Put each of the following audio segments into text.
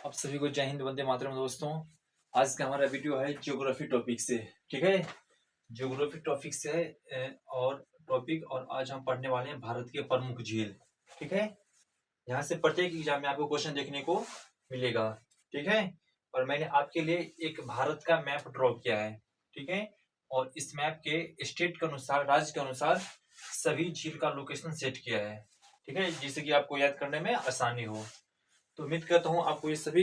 आप सभी को जय हिंद, वंदे मातरम। दोस्तों, आज का हमारा वीडियो है ज्योग्राफी टॉपिक से। ठीक है, ज्योग्राफी टॉपिक से है और टॉपिक। और आज हम पढ़ने वाले हैं भारत के प्रमुख झील। ठीक है, यहाँ से प्रत्येक एग्जाम में आपको क्वेश्चन देखने को मिलेगा। ठीक है, और मैंने आपके लिए एक भारत का मैप ड्रॉ किया है। ठीक है, और इस मैप के स्टेट के अनुसार, राज्य के अनुसार सभी झील का लोकेशन सेट किया है। ठीक है, जिससे कि आपको याद करने में आसानी हो। तो उम्मीद करता हूँ आपको ये सभी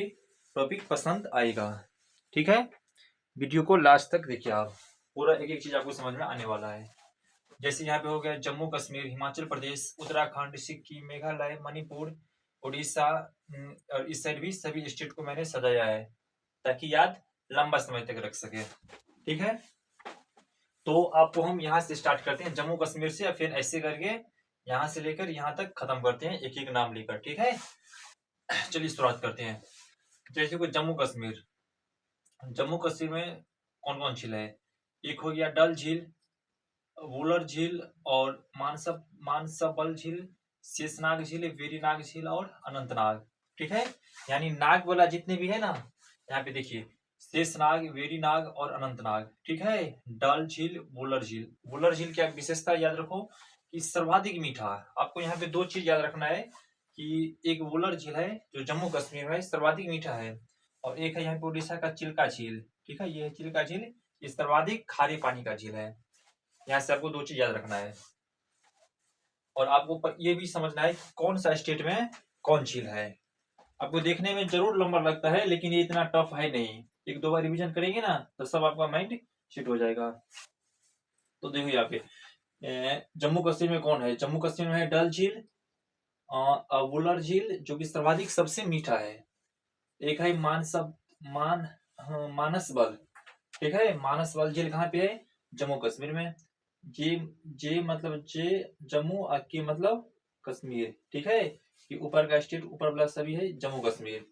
टॉपिक पसंद आएगा। ठीक है, वीडियो को लास्ट तक देखिए। आप पूरा एक एक चीज आपको समझ में आने वाला है। जैसे यहाँ पे हो गया जम्मू कश्मीर, हिमाचल प्रदेश, उत्तराखंड, सिक्किम, मेघालय, मणिपुर, उड़ीसा। और इस साइड भी सभी स्टेट को मैंने सजाया है ताकि याद लंबा समय तक रख सके। ठीक है, तो आपको हम यहाँ से स्टार्ट करते हैं, जम्मू कश्मीर से, फिर ऐसे करके यहाँ से लेकर यहाँ तक खत्म करते हैं, एक एक नाम लेकर। ठीक है, चलिए शुरुआत करते हैं। जैसे कि जम्मू कश्मीर, जम्मू कश्मीर में कौन कौन झील है? एक हो गया डल झील, वुलर झील, और मानसबल झील, शेषनाग झील, वेरीनाग झील और अनंतनाग। ठीक है, यानी नाग वाला जितने भी है ना, यहाँ पे देखिए शेषनाग, वेरीनाग और अनंतनाग। ठीक है, डल झील, वुलर झील। वुलर झील क्या विशेषता याद रखो कि सर्वाधिक मीठा। आपको यहाँ पे दो चीज याद रखना है कि एक वुलर झील है जो जम्मू कश्मीर में सर्वाधिक मीठा है, और एक है यहाँ पे उड़ीसा का चिल्का झील। ठीक है, ये है चिल्का झील, ये सर्वाधिक खारे पानी का झील है। यहाँ से आपको दो चीज याद रखना है, और आपको ये भी समझना है कि कौन सा स्टेट में कौन झील है। आपको देखने में जरूर लंबा लगता है, लेकिन ये इतना टफ है नहीं। एक दो बार रिवीजन करेंगे ना तो सब आपका माइंड सेट हो जाएगा। तो देखो यहाँ पे जम्मू कश्मीर में कौन है? जम्मू कश्मीर में है डल झील, वुलर झील जो कि सर्वाधिक सबसे मीठा है। एक है मानसबल। ठीक है, मानसबल झील कहाँ पे है? जम्मू कश्मीर में। जे जे मतलब जे जम्मू, और के मतलब कश्मीर। ठीक है, कि ऊपर का स्टेट, ऊपर वाला सभी है जम्मू कश्मीर।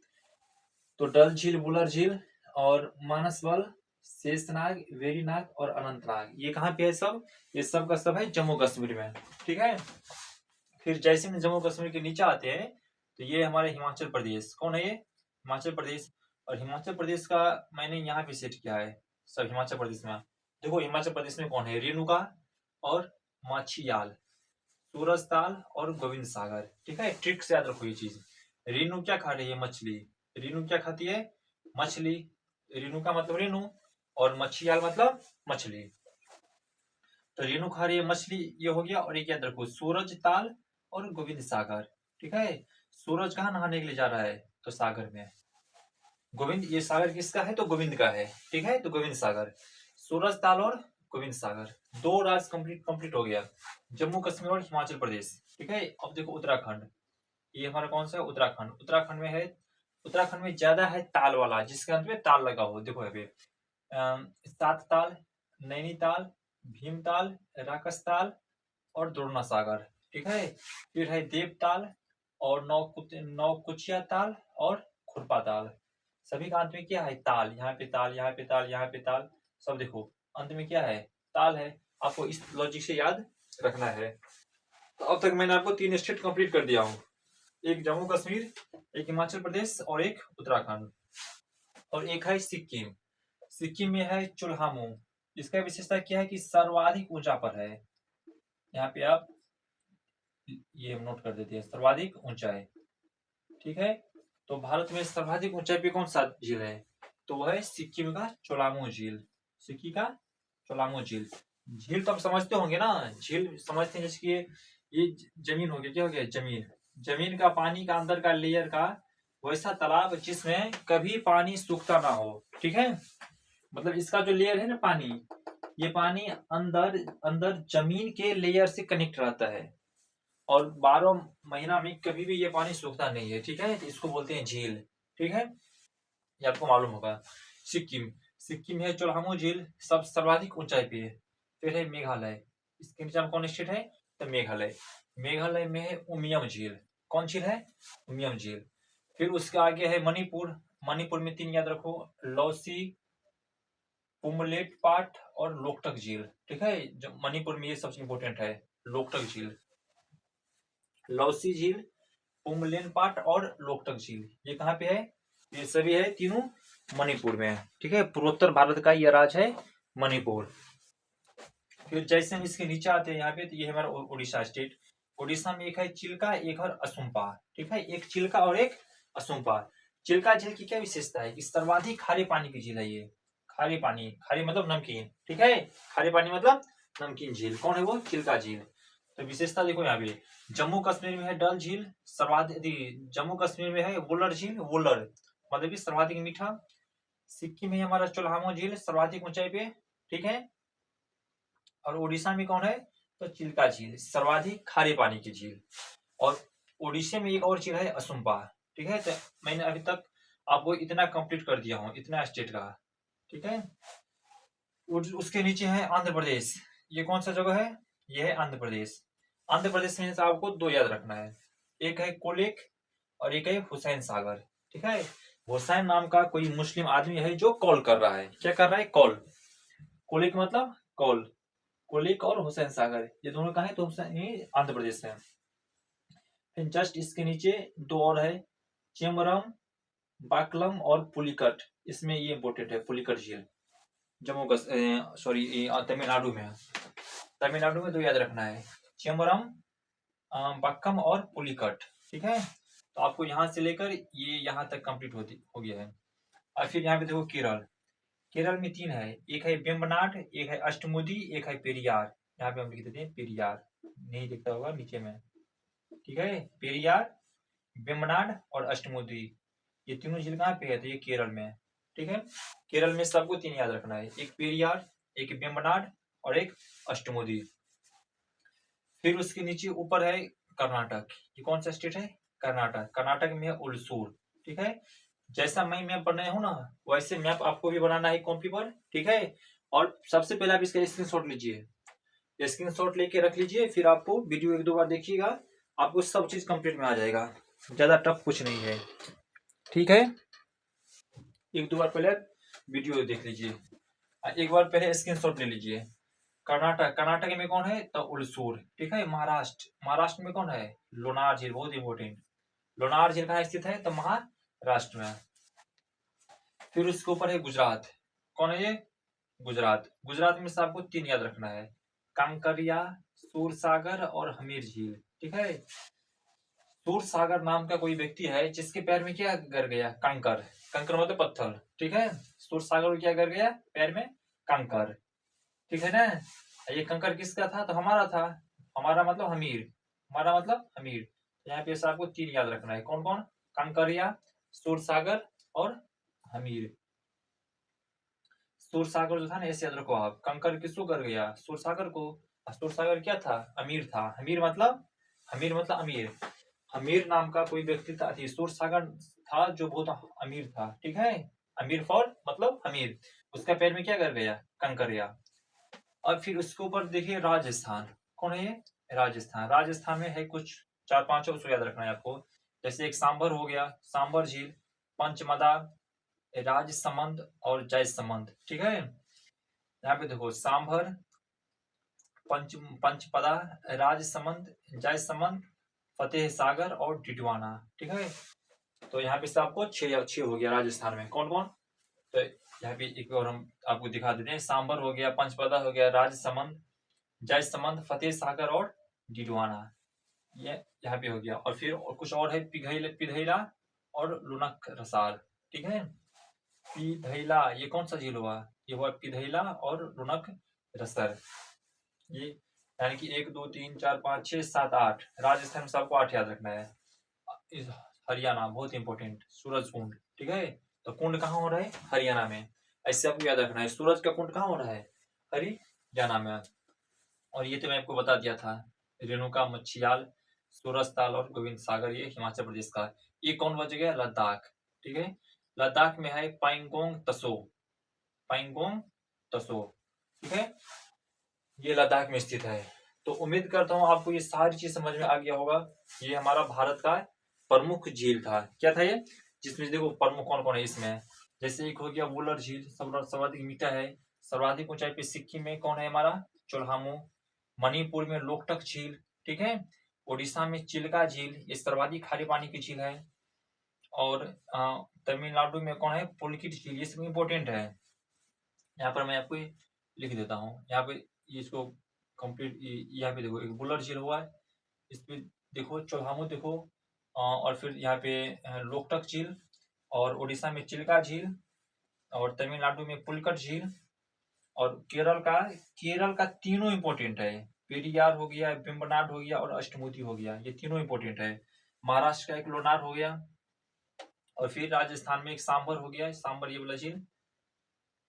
तो डल झील, वुलर झील और मानसबल, शेषनाग, वेरीनाग और अनंतनाग, ये कहाँ पे है सब? ये सब का सब है जम्मू कश्मीर में। ठीक है, फिर जैसे हम जम्मू कश्मीर के नीचे आते हैं तो ये हमारे हिमाचल प्रदेश। कौन है ये? हिमाचल प्रदेश। और हिमाचल प्रदेश का मैंने यहाँ पे सेट किया है सब हिमाचल प्रदेश में। देखो हिमाचल प्रदेश में कौन है? रेणुका और माछियाल, सूरजताल और गोविंद सागर। ठीक है, ट्रिक से याद रखो ये चीज। रेणु क्या खा रही है? मछली। रेणु क्या खाती है? मछली। रेणु का मतलब रेणु, और मछियाल मतलब मछली। तो रेणु खा रही है मछली, ये हो गया। और एक याद रखो सूरज ताल और गोविंद सागर। ठीक है, सूरज कहाँ नहाने के लिए जा रहा है? तो सागर में। गोविंद, ये सागर किसका है? तो गोविंद का है। ठीक है, तो गोविंद सागर, सूरज ताल और गोविंद सागर, दो राज्य कंप्लीट हो गया, जम्मू कश्मीर और हिमाचल प्रदेश। ठीक है, अब देखो उत्तराखंड, ये हमारा कौन सा है? उत्तराखंड। उत्तराखंड में है, उत्तराखंड में ज्यादा है ताल वाला, जिसके अंत में ताल लगा हो। देखो यहाँ पे सात ताल, नैनीताल, भीमताल, राकसताल और द्रोणा सागर। ठीक है, फिर है देवताल और नौकुचिया ताल और खुरपा ताल। सभी का अंत में क्या है? ताल। यहाँ पे ताल, यहाँ पे ताल, यहाँ पे ताल, सब देखो अंत में क्या है? ताल है। आपको इस लॉजिक से याद रखना है। तो अब तक मैंने आपको तीन स्टेट कंप्लीट कर दिया हूँ, एक जम्मू कश्मीर, एक हिमाचल प्रदेश और एक उत्तराखंड। और एक है सिक्किम। सिक्किम में है चुल्हामू। इसका विशेषता क्या है कि सर्वाधिक ऊंचा पर है। यहाँ पे आप ये नोट कर देते हैं, सर्वाधिक ऊंचाई। ठीक है, तो भारत में सर्वाधिक ऊंचाई पे कौन सा झील है? तो वह है सिक्किम का चोलामू झील। सिक्किम का चोलामू झील। झील तो आप समझते होंगे ना, झील समझते हैं जैसे कि ये जमीन हो गया, क्या हो गया? जमीन। जमीन का पानी का अंदर का लेयर का वैसा तालाब जिसमें कभी पानी सूखता ना हो। ठीक है, मतलब इसका जो लेयर है ना पानी, ये पानी अंदर अंदर जमीन के लेयर से कनेक्ट रहता है, और 12 महीना में कभी भी ये पानी सूखता नहीं है। ठीक है, तो इसको बोलते हैं झील। ठीक है, ये आपको मालूम होगा। सिक्किम, सिक्किम है चोलामू झील, सब सर्वाधिक ऊंचाई पे है। फिर है मेघालय, इसके नीचे कौन स्टेट है? तो मेघालय। मेघालय में है उमियम झील। कौन झील है? उमियम झील। फिर उसके आगे है मणिपुर। मणिपुर में तीन याद रखो, लौसी, पुमलेट पाट और लोकटक झील। ठीक है, जो मणिपुर में ये सबसे इंपोर्टेंट है, लोकटक झील, लौसी झील, पुमलेन पाट और लोकटक झील, ये कहाँ पे है? ये सभी है तीनों मणिपुर में है। ठीक है, पूर्वोत्तर भारत का यह राज्य है मणिपुर। फिर जैसे हम इसके नीचे आते हैं यहाँ पे, तो ये है हमारा उड़ीसा स्टेट। उड़ीसा में एक है चिल्का, एक है असुम्पा। ठीक है, एक चिल्का और एक असुम्पा। चिल्का झील की क्या विशेषता है कि सर्वाधिक खारे पानी की झील है ये। खारे पानी, खारे मतलब नमकीन। ठीक है, खारे पानी मतलब नमकीन झील। कौन है वो? चिल्का झील। तो विशेषता देखो यहाँ पे, जम्मू कश्मीर में है डल झील, सर्वाधिक। जम्मू कश्मीर में है वुलर झील, वुलर मतलब कि सर्वाधिक मीठा। सिक्किम में हमारा चोल्हामो झील, सर्वाधिक ऊंचाई पे। ठीक है, और उड़ीसा में कौन है? तो चिल्का झील, सर्वाधिक खारे पानी की झील। और उड़ीसा में एक और झील है असुम्पा। ठीक है, तो मैंने अभी तक आपको इतना कंप्लीट कर दिया हूँ, इतना स्टेट का। ठीक है, उसके नीचे है आंध्र प्रदेश। ये कौन सा जगह है? ये है आंध्र प्रदेश। आंध्र प्रदेश में से आपको दो याद रखना है, एक है कोलेक और एक है हुसैन सागर। ठीक है, हुसैन नाम का कोई मुस्लिम आदमी है जो कॉल कर रहा है। क्या कर रहा है? कॉल। कोलेक मतलब कॉल। कोलिक और हुसैन सागर ये दोनों कहा है? तो ये आंध्र प्रदेश है। फिर जस्ट इसके नीचे दो और है, चेमरम, बाकलम और पुलिकट। इसमें ये इम्पोर्टेंट है, पुलिकट झील जम्मू सॉरी तमिलनाडु में है। तमिलनाडु में दो याद रखना है, चेमरम, बाक्कम और पुलिकट। ठीक है, तो आपको यहाँ से लेकर ये यहाँ तक कंप्लीट हो गया है। और फिर यहाँ पे देखो केरल। केरल में तीन है, एक है वेम्बनाड, एक है अष्टमुदी, एक है पेरियार। यहाँ पे हम लिख देते हैं पेरियार, नहीं दिखता होगा नीचे में। ठीक है, पेरियार, वेम्बनाड और अष्टमुदी, ये तीनों झील कहाँ पे है? तो ये केरल में है। ठीक है, केरल में सबको तीन याद रखना है, एक पेरियार, एक वेम्बनाड और एक अष्टमुदी। फिर उसके नीचे ऊपर है कर्नाटक। ये कौन सा स्टेट है? कर्नाटक। कर्नाटक में है उलसूर। ठीक है, जैसा मैं मैप बनाया हूं ना, वैसे मैप आपको भी बनाना है कॉपी पर। ठीक है, और सबसे पहले आप इसका स्क्रीनशॉट लीजिए, स्क्रीनशॉट लेके रख लीजिए, फिर आपको वीडियो एक दो बार देखिएगा, आपको सब चीज कंप्लीट में आ जाएगा, ज्यादा टफ कुछ नहीं है। ठीक है, एक दो बार पहले वीडियो देख लीजिए, एक बार पहले स्क्रीनशॉट ले लीजिए। कर्नाटक, कर्नाटक में कौन है? तो उलसूर। ठीक है, महाराष्ट्र, महाराष्ट्र में कौन है? लोनार झील, बहुत इंपॉर्टेंट। लोनार झील कहाँ स्थित है? तो महाराष्ट्र में। फिर उसके ऊपर है गुजरात। कौन है ये? गुजरात। गुजरात में से आपको तीन याद रखना है, कांकरिया, सूरसागर और हमीर झील। ठीक है, सूरसागर नाम का कोई व्यक्ति है जिसके पैर में क्या गिर गया? कंकर। कंकर मतलब पत्थर। ठीक है, सूरसागर में क्या गिर गया? पैर में कंकर। ठीक है ना, ये कंकर किसका था? तो हमारा था। हमारा मतलब हमीर, हमारा मतलब हमीर। यहाँ पे आपको तीन याद रखना है, कौन कौन? कंकरिया, सूरसागर और हमीर। सूरसागर जो था ना, ऐसे याद रखो आप, कंकर किसको कर गया? सूरसागर को। सूरसागर क्या था? अमीर था। हमीर मतलब, हमीर मतलब अमीर। हमीर नाम का कोई व्यक्ति था, सूरसागर था जो बहुत अमीर था। ठीक है, अमीर फॉर मतलब अमीर, उसका पैर में क्या कर गया? कंकर गया। और फिर उसके ऊपर देखिए राजस्थान। कौन है ये? राजस्थान। राजस्थान में है कुछ चार पांच, उसको याद रखना है आपको। जैसे एक सांबर हो गया, सांबर झील, पंचमदा, राजसमंद और जयसमंद। ठीक है, यहाँ पे देखो सांभर, पंचपदा, राजसमंद, जयसमंद, फतेह सागर और टिटवाना। ठीक है, तो यहाँ पे से आपको छह हो गया राजस्थान में। कौन कौन? तो यहाँ पे एक और हम आपको दिखा देते हैं, सांबर हो गया, पंचपदा हो गया, राजसमंद, जयसमंद, फतेह सागर और डिडवाना, ये यहाँ पे हो गया। और फिर और कुछ और है, पिघैला और लुनक रसाल। ठीक है, पिधैला ये कौन सा झील हुआ? ये हुआ पिधैला और लुनक रसर। ये यानी कि एक दो तीन चार पाँच छह सात आठ, राजस्थान में सबको आठ याद रखना है। इस हरियाणा बहुत इंपॉर्टेंट, सूरज कुंड। ठीक है, तो कुंड कहाँ हो रहा है? हरियाणा में। ऐसे आपको याद रखना है, सूरज का कुंड कहाँ हो रहा है? हरियाणा में। और ये तो मैं आपको बता दिया था, रेणुका, मच्छियाल, सूरज ताल और गोविंद सागर, ये हिमाचल प्रदेश का। ये कौन बच गया? लद्दाख। ठीक है, लद्दाख में है पाइंगोंग तसो, पाइंगोंग तसो। ठीक है, ये लद्दाख में स्थित है। तो उम्मीद करता हूँ आपको ये सारी चीज समझ में आ गया होगा। ये हमारा भारत का प्रमुख झील था। क्या था ये? जिसमें देखो प्रमुख कौन कौन है इसमें, जैसे एक हो गया वुलर झील, सर्वाधिक मीठा है। सर्वाधिक ऊंचाई पे सिक्किम में कौन है हमारा? चोल्हामो। मणिपुर में लोकटक झील। ठीक है, उड़ीसा में चिल्का झील, ये सर्वाधिक खारे पानी की झील है। और तमिलनाडु में कौन है, पुलिकिट झील, ये सब इम्पोर्टेंट है। यहाँ पर मैं आपको ये लिख देता हूँ, यहाँ पे इसको कंप्लीट, यहाँ पे देखो एक बुलर झील हुआ है, इस पे देखो चौहामू देखो, और फिर यहाँ पे लोकटक झील, और उड़ीसा में चिल्का झील, और तमिलनाडु में पुलिकट झील, और केरल का तीनों इंपॉर्टेंट है, पेरियार हो गया, वेम्बनाड हो गया, और अष्टमुति हो गया, ये तीनों इंपॉर्टेंट है। महाराष्ट्र का एक लोनार हो गया, और फिर राजस्थान में एक सांबर हो गया, सांबर ये वाला झील,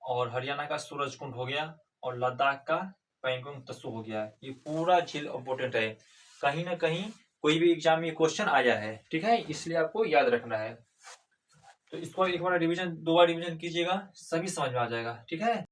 और हरियाणा का सूरजकुंड हो गया, और लद्दाख का पैंगोंग त्सो हो गया। ये पूरा झील इंपॉर्टेंट है, कहीं ना कहीं कोई भी एग्जाम में क्वेश्चन आया है, ठीक है, इसलिए आपको याद रखना है। तो इसको एक बार रिवीजन, 2 बार रिवीजन कीजिएगा, सभी समझ में आ जाएगा, ठीक है।